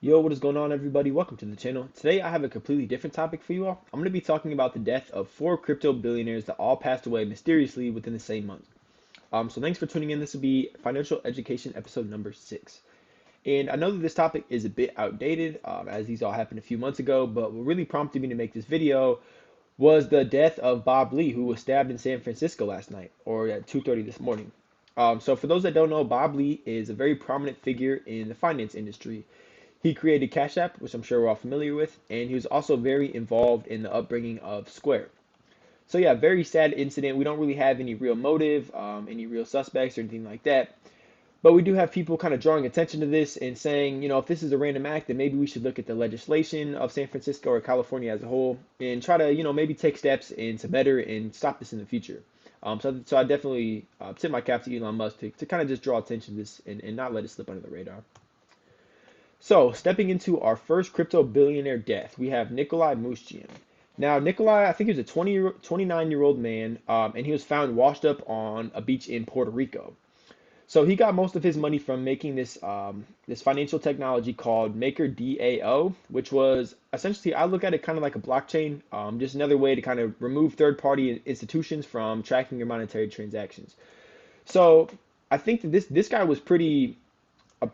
Yo, what is going on, everybody? Welcome to the channel. Today, I have a completely different topic for you all. I'm going to be talking about the death of four crypto billionaires that all passed away mysteriously within the same month. So thanks for tuning in. This will be financial education episode number 6. And I know that this topic is a bit outdated, as these all happened a few months ago, but what really prompted me to make this video was the death of Bob Lee, who was stabbed in San Francisco last night, or at 2:30 this morning. So for those that don't know, Bob Lee is a very prominent figure in the finance industry. He created Cash App, which I'm sure we're all familiar with, and he was also very involved in the upbringing of Square. So yeah, very sad incident. We don't really have any real motive, any real suspects or anything like that. But we do have people kind of drawing attention to this and saying, if this is a random act, then maybe we should look at the legislation of San Francisco or California as a whole and try to, maybe take steps into better and stop this in the future. So I definitely tip my cap to Elon Musk to kind of just draw attention to this and not let it slip under the radar. So, stepping into our first crypto billionaire death, we have Nikolai Mushkin. Now, Nikolai, I think he was a 29-year-old man, and he was found washed up on a beach in Puerto Rico. So he got most of his money from making this financial technology called MakerDAO, which was essentially, I look at it kind of like a blockchain, just another way to kind of remove third-party institutions from tracking your monetary transactions. So I think that this guy was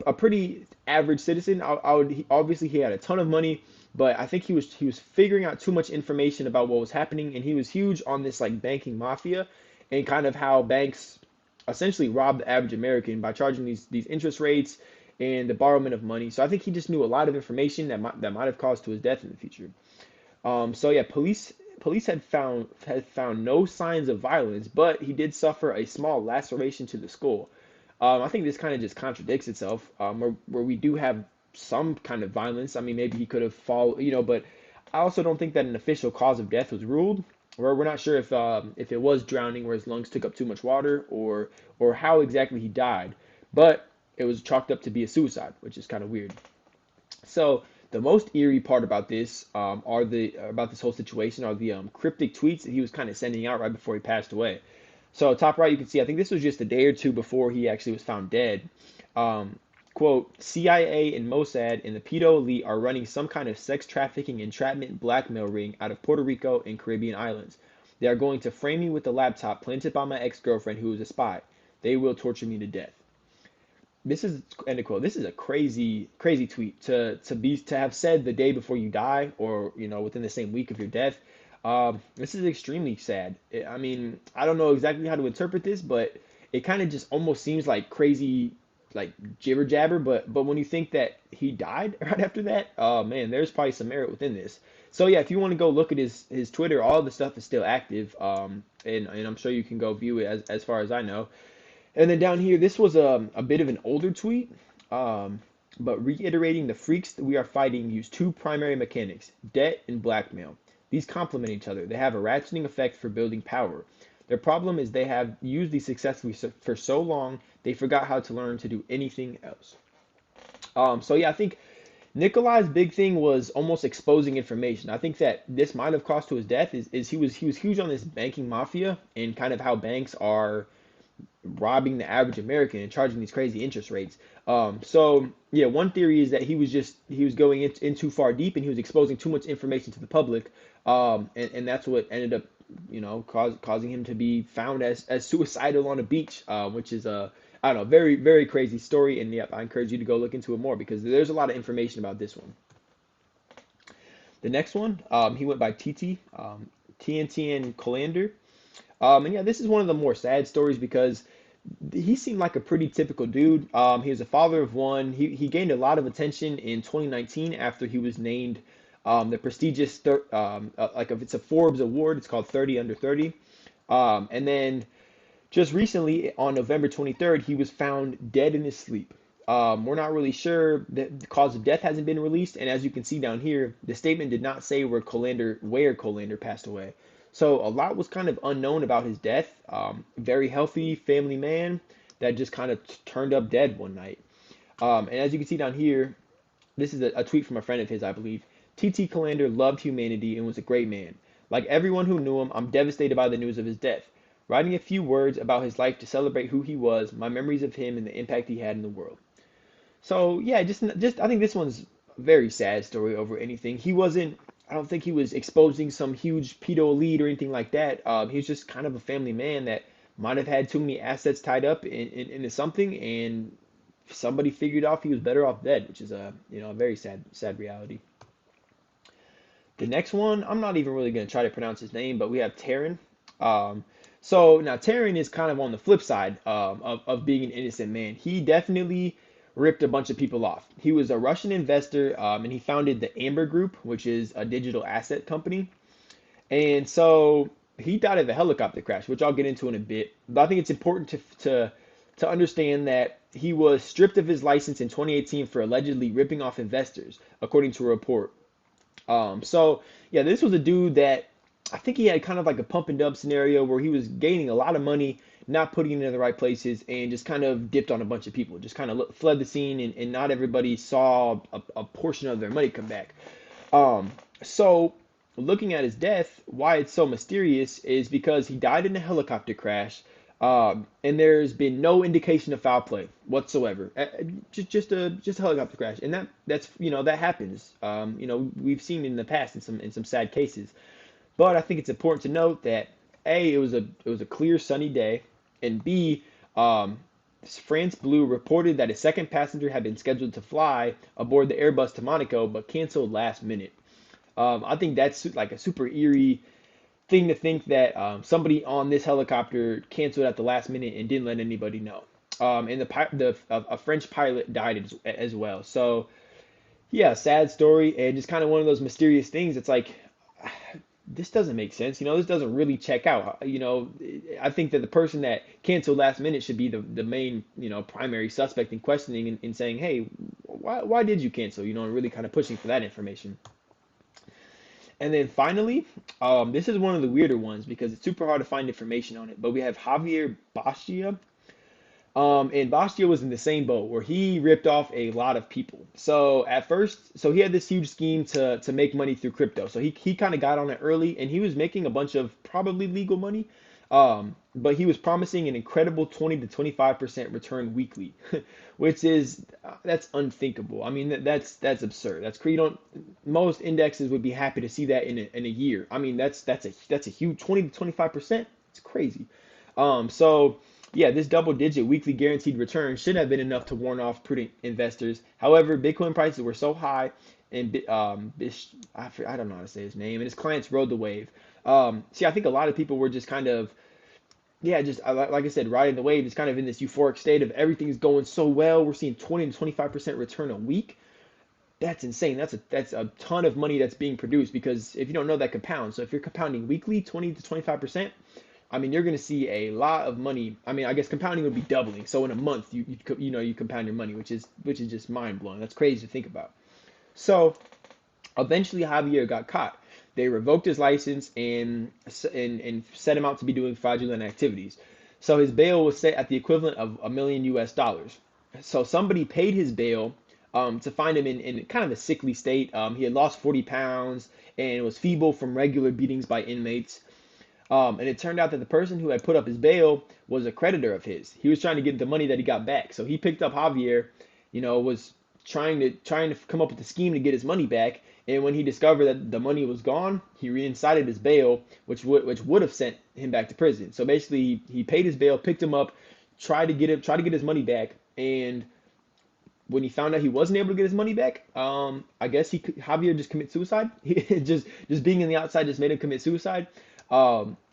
a pretty average citizen. Obviously he had a ton of money, but I think he was figuring out too much information about what was happening, and he was huge on this like banking mafia and kind of how banks essentially rob the average American by charging these interest rates and the borrowment of money. So I think he just knew a lot of information that might have caused to his death in the future. So yeah, police had found no signs of violence, but he did suffer a small laceration to the skull. I think this kind of just contradicts itself, where we do have some kind of violence. I mean, maybe he could have fallen, but I also don't think that an official cause of death was ruled. Or we're not sure if it was drowning, where his lungs took up too much water, or how exactly he died. But it was chalked up to be a suicide, which is kind of weird. So the most eerie part about this are the about this whole situation are the cryptic tweets that he was kind of sending out right before he passed away. So top right, you can see, I think this was just a day or two before he actually was found dead. Um, Quote, CIA and Mossad and the pedo elite are running some kind of sex trafficking, entrapment, blackmail ring out of Puerto Rico and Caribbean islands. They are going to frame me with the laptop planted by my ex-girlfriend who is a spy. They will torture me to death. This is end of quote. This is a crazy, crazy tweet to have said the day before you die, or within the same week of your death. This is extremely sad. I mean, I don't know exactly how to interpret this, but it kind of just almost seems like crazy, like jibber jabber. But when you think that he died right after that, oh man, there's probably some merit within this. So yeah, if you want to go look at his Twitter, all the stuff is still active. And I'm sure you can go view it as far as I know. And then down here, this was a bit of an older tweet, um, but reiterating the freaks that we are fighting use two primary mechanics, debt and blackmail. These complement each other. They have a ratcheting effect for building power. Their problem is they have used these successfully for so long, they forgot how to learn to do anything else. So yeah, I think Nikolai's big thing was almost exposing information. I think that this might have cost to his death is he was huge on this banking mafia and kind of how banks are robbing the average American and charging these crazy interest rates. So yeah, one theory is that he was going in too far deep and he was exposing too much information to the public, and that's what ended up causing him to be found as suicidal on a beach, which is a I don't know, very very crazy story. And yep, I encourage you to go look into it more because there's a lot of information about this one. The next one, he went by TT, TNTN Colander. And yeah, this is one of the more sad stories because he seemed like a pretty typical dude. He was a father of one. He gained a lot of attention in 2019 after he was named the prestigious like if it's a Forbes award, it's called 30 Under 30. And then just recently on November 23rd, he was found dead in his sleep. We're not really sure. The cause of death hasn't been released, and as you can see down here, the statement did not say where Colander passed away. So a lot was kind of unknown about his death. Very healthy family man that just kind of turned up dead one night. And as you can see down here, this is a tweet from a friend of his, I believe. TT Colander loved humanity and was a great man. Like everyone who knew him, I'm devastated by the news of his death. Writing a few words about his life to celebrate who he was, my memories of him and the impact he had in the world. So yeah, just I think this one's very sad story over anything. He wasn't, I don't think he was exposing some huge pedo elite or anything like that. He was just kind of a family man that might have had too many assets tied up into something, and somebody figured out he was better off dead, which is a a very sad reality. The next one, I'm not even really going to try to pronounce his name, but we have Taran. Um, so now Taran is kind of on the flip side of being an innocent man. He definitely ripped a bunch of people off. He was a Russian investor, and he founded the Amber Group, which is a digital asset company. And so he died of a helicopter crash, which I'll get into in a bit. But I think it's important to understand that he was stripped of his license in 2018 for allegedly ripping off investors, according to a report. So yeah, this was a dude that I think he had kind of like a pump and dump scenario where he was gaining a lot of money, not putting it in the right places, and just kind of dipped on a bunch of people, just kind of fled the scene, and not everybody saw a portion of their money come back. So looking at his death, why it's so mysterious is because he died in a helicopter crash, and there's been no indication of foul play whatsoever. Just a helicopter crash, and that's that happens. We've seen in the past in some sad cases. But I think it's important to note that A, it was a clear sunny day, and B, um, France Blue reported that a second passenger had been scheduled to fly aboard the Airbus to Monaco, but canceled last minute. I think that's like a super eerie thing to think that somebody on this helicopter canceled at the last minute and didn't let anybody know. And a French pilot died as well. So yeah, sad story, and just kind of one of those mysterious things. It's like this doesn't make sense. This doesn't really check out. I think that the person that canceled last minute should be the main, primary suspect in questioning and saying, hey, why did you cancel? And really kind of pushing for that information. And then finally, this is one of the weirder ones because it's super hard to find information on it. But we have Javier Bastia. And Bastia was in the same boat where he ripped off a lot of people. So at first, so he had this huge scheme to make money through crypto. So he kind of got on it early, and he was making a bunch of probably legal money. But he was promising an incredible 20 to 25% return weekly, which is that's unthinkable. I mean that's absurd. You don't Most indexes would be happy to see that in a year. I mean that's a huge 20 to 25%. It's crazy. So yeah, this double-digit weekly guaranteed return should have been enough to warn off prudent investors. However, Bitcoin prices were so high, and I don't know how to say his name, and his clients rode the wave. See, I think a lot of people were just kind of, yeah, just like I said, riding the wave. It's kind of in this euphoric state of everything's going so well. We're seeing 20 to 25% return a week. That's insane. That's a ton of money that's being produced because if you don't know that compounds. So if you're compounding weekly, 20 to 25%, I mean, you're going to see a lot of money. I mean, I guess compounding would be doubling. So in a month, you compound your money, which is just mind blowing. That's crazy to think about. So eventually, Javier got caught. They revoked his license and set him out to be doing fraudulent activities. So his bail was set at the equivalent of $1 million US. So somebody paid his bail to find him in kind of a sickly state. He had lost 40 pounds and was feeble from regular beatings by inmates. And it turned out that the person who had put up his bail was a creditor of his. He was trying to get the money that he got back. So he picked up Javier, was trying to come up with a scheme to get his money back. And when he discovered that the money was gone, he reinscited his bail, which would have sent him back to prison. So basically, he paid his bail, picked him up, tried to get his money back, and when he found out he wasn't able to get his money back, I guess Javier just commit suicide. Just being in the outside just made him commit suicide.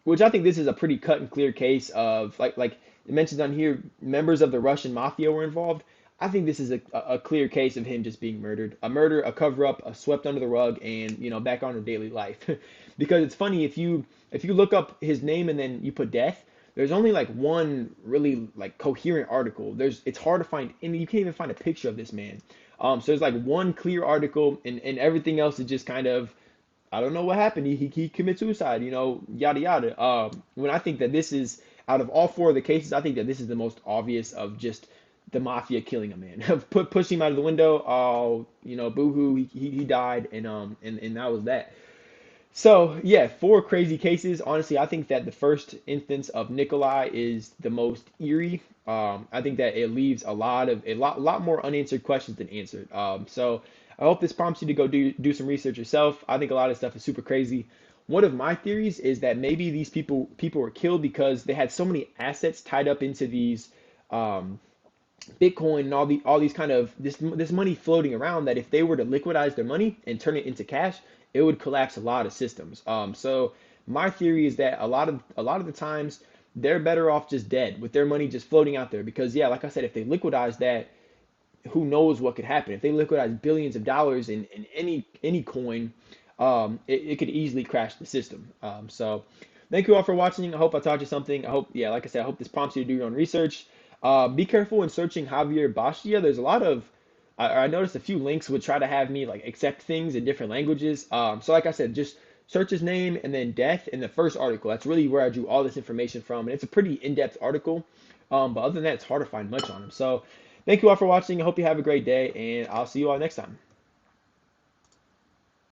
Which I think this is a pretty cut and clear case of like it mentions on here, members of the Russian mafia were involved. I think this is a clear case of him just being murdered, a murder, a cover up, a swept under the rug, and back on to daily life. Because it's funny if you look up his name and then you put death, there's only like one really like coherent article. It's hard to find, and you can't even find a picture of this man. So there's like one clear article, and everything else is just kind of, I don't know what happened. He committed suicide, yada yada. When I think that this is out of all four of the cases, I think that this is the most obvious of just the mafia killing a man. Push him out of the window. Oh, boo-hoo. He died, and that was that. So yeah, four crazy cases. Honestly, I think that the first instance of Nikolai is the most eerie. I think that it leaves a lot more unanswered questions than answered. So I hope this prompts you to go do some research yourself. I think a lot of stuff is super crazy. One of my theories is that maybe these people were killed because they had so many assets tied up into these um, Bitcoin and all these kind of this money floating around that if they were to liquidize their money and turn it into cash, it would collapse a lot of systems. So my theory is that a lot of the times they're better off just dead with their money just floating out there because yeah, like I said, if they liquidize that, who knows what could happen if they liquidize billions of dollars in any coin. It could easily crash the system. So thank you all for watching. I hope I taught you something. I hope, yeah, like I said, I hope this prompts you to do your own research. Be careful when searching Javier Bastia. There's a lot of I noticed a few links would try to have me like accept things in different languages. So like I said, just search his name and then death in the first article. That's really where I drew all this information from, and it's a pretty in-depth article. But other than that, it's hard to find much on him. So thank you all for watching. I hope you have a great day, and I'll see you all next time.